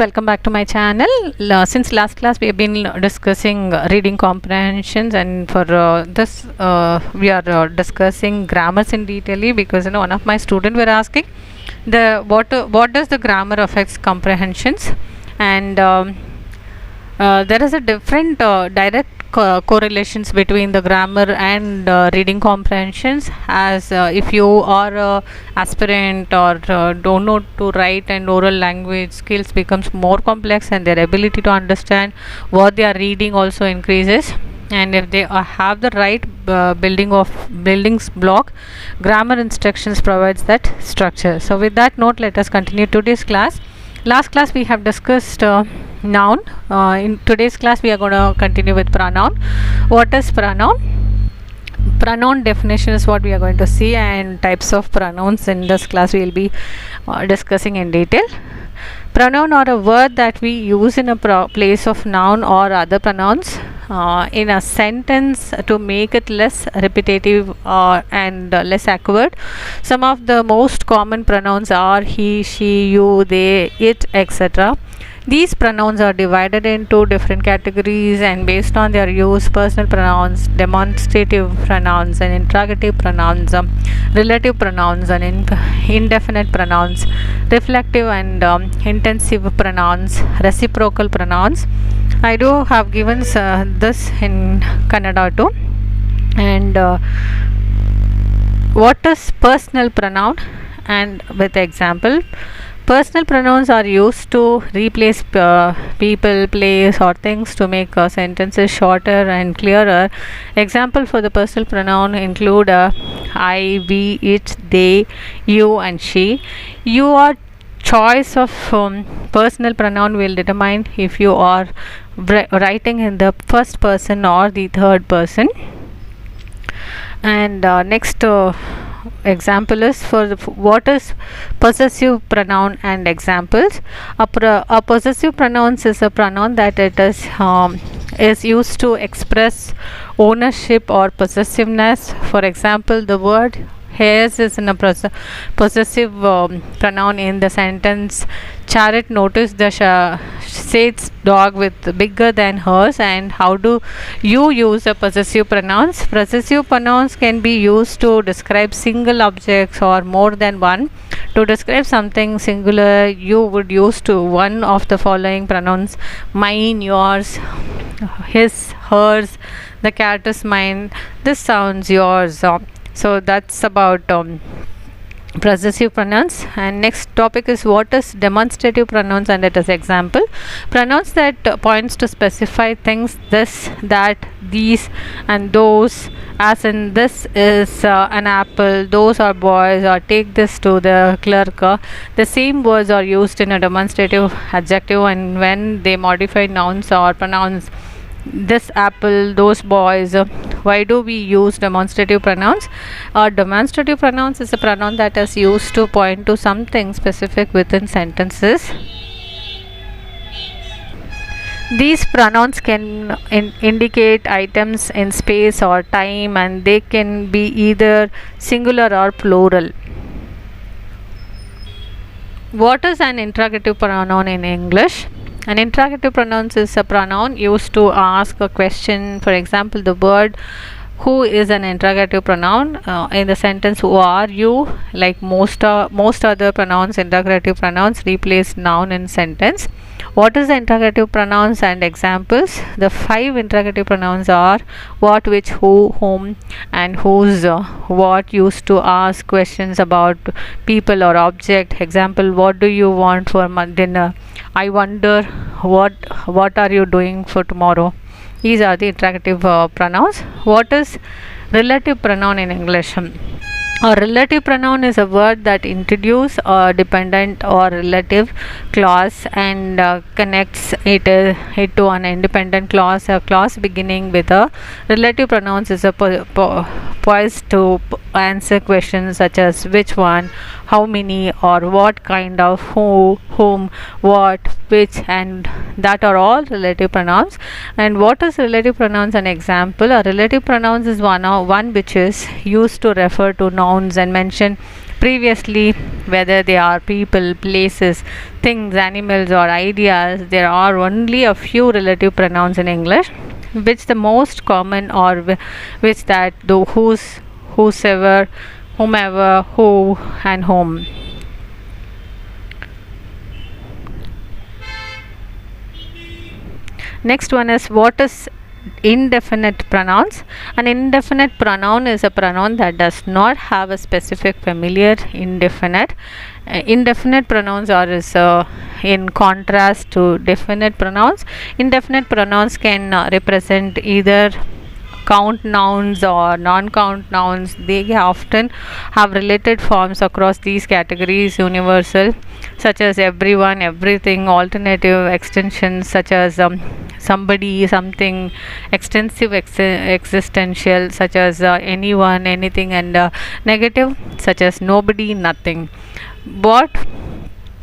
welcome back to my channel. Since last class we have been discussing reading comprehensions, and for this we are discussing grammars in detail, because one of my students were asking what does the grammar affects comprehensions, and there is a different direct correlations between the grammar and reading comprehensions, as if you are a aspirant or don't know to write, and oral language skills becomes more complex and their ability to understand what they are reading also increases. And if they have the right buildings block, grammar instructions provides that structure. So with that note, let us continue today's class. Last class we have discussed noun. In today's class we are going to continue with pronoun. What is pronoun? Pronoun definition is what we are going to see, and types of pronouns in this class we will be discussing in detail. Pronoun are a word that we use in a place of noun or other pronouns in a sentence to make it less repetitive and less awkward. Some of the most common pronouns are he, she, you, they, it, etc. These pronouns are divided into different categories, and based on their use: personal pronouns, demonstrative pronouns, and interrogative pronouns, relative pronouns, and indefinite pronouns, reflective and intensive pronouns, reciprocal pronouns. I do have given this in Kannada too. And what is personal pronoun, and with example. Personal pronouns are used to replace people, place, or things to make sentences shorter and clearer. Example for the personal pronoun include I, we, it, they, you, and she. Your choice of personal pronoun will determine if you are writing in the first person or the third person. And next example is for what is possessive pronoun and examples. A possessive pronoun is a pronoun that it is used to express ownership or possessiveness. For example, the word hairs is in a possessive pronoun in the sentence Charlotte noticed the Said's dog with bigger than hers. And how do you use the possessive pronouns? Possessive pronouns can be used to describe single objects or more than one. To describe something singular, you would use to one of the following pronouns: mine, yours, his, hers, the cat is mine, this sounds yours. So that's about possessive pronouns. And next topic is what is demonstrative pronouns, and it is example. Pronouns that points to specify things: this, that, these, and those, as in this is an apple, those are boys, or take this to the clerk. The same words are used in a demonstrative adjective, and when they modify nouns or pronouns: this apple, those boys. Why do we use demonstrative pronouns? Demonstrative pronouns is a pronoun that is used to point to something specific within sentences. These pronouns can indicate items in space or time, and they can be either singular or plural. What is an interrogative pronoun in English? An interrogative pronoun is a pronoun used to ask a question. For example, the word who is an interrogative pronoun in the sentence who are you. Like most other pronouns, interrogative pronouns replace noun in sentence. What is the interrogative pronouns and examples? The 5 interrogative pronouns are what, which, who, whom, and whose. What, used to ask questions about people or object. Example: what do you want for dinner? I wonder what are you doing for tomorrow. These are the interrogative pronouns. What is relative pronoun in English? A relative pronoun is a word that introduces a dependent or relative clause and connects it to an independent clause. A clause beginning with a relative pronoun is poised to answer questions such as which one, how many, or what kind of, who, whom, what, which, and that are all relative pronouns. And what is relative pronouns? An example: a relative pronoun is one which is used to refer to nouns and mention previously, whether they are people, places, things, animals, or ideas. There are only a few relative pronouns in English, which the most common or which that the whose, whosoever, whomever, who, and whom. Next one is, what is indefinite pronouns? An indefinite pronoun is a pronoun that does not have a specific familiar indefinite. Indefinite pronouns are in contrast to definite pronouns. Indefinite pronouns can represent either count nouns or non-count nouns. They often have related forms across these categories: universal, such as everyone, everything; alternative extensions, such as somebody, something; extensive, existential, such as anyone, anything; and negative, such as nobody, nothing.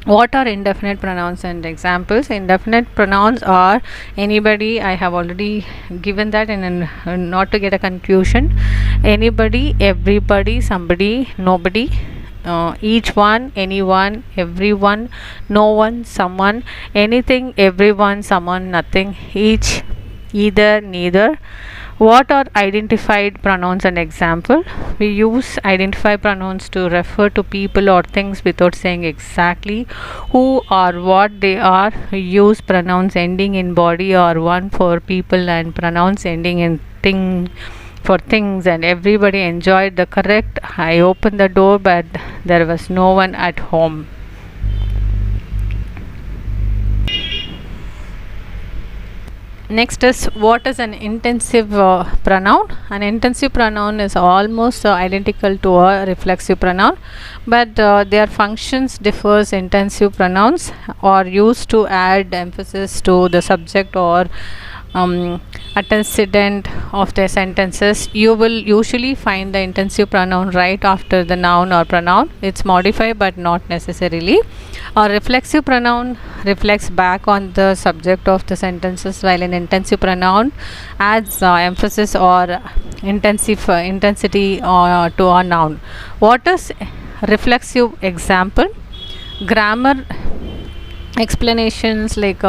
What are indefinite pronouns and examples? Indefinite pronouns are anybody. I have already given that, and not to get a confusion: anybody, everybody, somebody, nobody, each one, anyone, everyone, no one, someone, anything, everyone, someone, nothing, each, either, neither. What are identified pronouns and example? We use identified pronouns to refer to people or things without saying exactly who or what they are. We use pronouns ending in body or one for people, and pronouns ending in thing for things. And everybody enjoyed the correct. I opened the door, but there was no one at home. Next is, what is an intensive pronoun? An intensive pronoun is almost identical to a reflexive pronoun, but their functions differs. Intensive pronouns are used to add emphasis to the subject or antecedent of their sentences. You will usually find the intensive pronoun right after the noun or pronoun. It's modified but not necessarily. A reflexive pronoun reflects back on the subject of the sentences, while an intensive pronoun adds emphasis or intensity to a noun. What is reflexive example? Grammar explanations like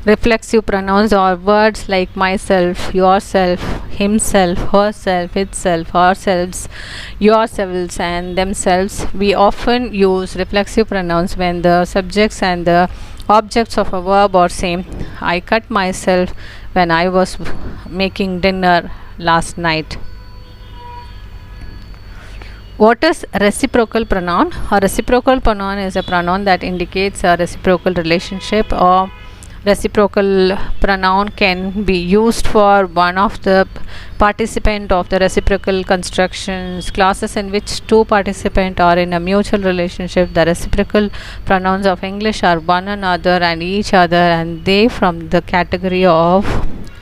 reflexive pronouns or words like myself, yourself, himself, herself, itself, ourselves, yourselves, and themselves. We often use reflexive pronouns when the subjects and the objects of a verb are same. I cut myself when I was making dinner last night. What is reciprocal pronoun? A reciprocal pronoun is a pronoun that indicates a reciprocal relationship. Or reciprocal pronoun can be used for one of the participant of the reciprocal constructions. Clauses in which two participants are in a mutual relationship. The reciprocal pronouns of English are one another and each other, and they from the category of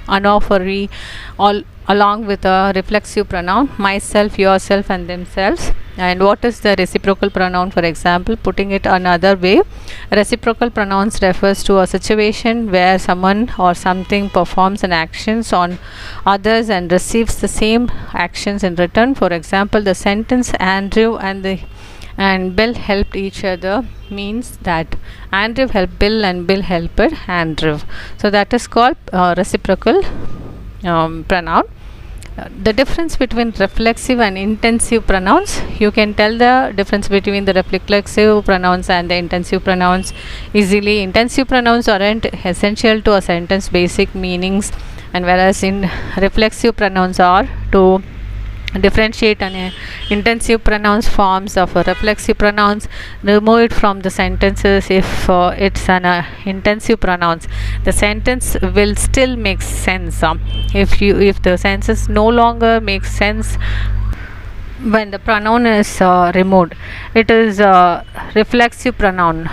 anaphorically, all along with a reflexive pronoun: myself, yourself, and themselves. And what is the reciprocal pronoun? For example, putting it another way, reciprocal pronouns refers to a situation where someone or something performs an actions on others and receives the same actions in return. For example, the sentence Andrew and Bill helped each other means that Andrew helped Bill and Bill helped Andrew. So that is called reciprocal pronoun. The difference between reflexive and intensive pronouns: you can tell the difference between the reflexive pronouns and the intensive pronouns easily. Intensive pronouns aren't essential to a sentence basic meanings, and whereas in reflexive pronouns are to differentiate an intensive pronouns forms of a reflexive pronouns, remove it from the sentences. If it's an intensive pronouns, the sentence will still make sense. If the sentence no longer makes sense when the pronoun is removed, it is a reflexive pronoun.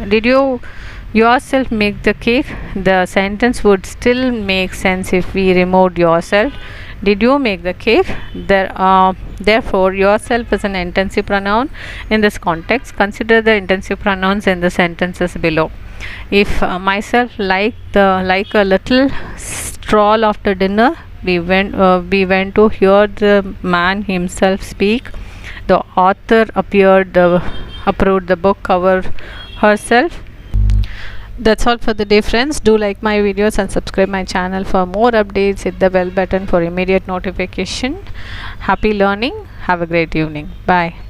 Did you yourself make the cake? The sentence would still make sense if we removed yourself. Did you make the cake? Therefore, yourself is an intensive pronoun in this context. Consider the intensive pronouns in the sentences below. If myself like a little stroll after dinner, we went to hear the man himself speak. the author approved the book cover herself. That's all for the day, friends. Do like my videos and subscribe my channel for more updates. Hit the bell button for immediate notification. Happy learning. Have a great evening. Bye.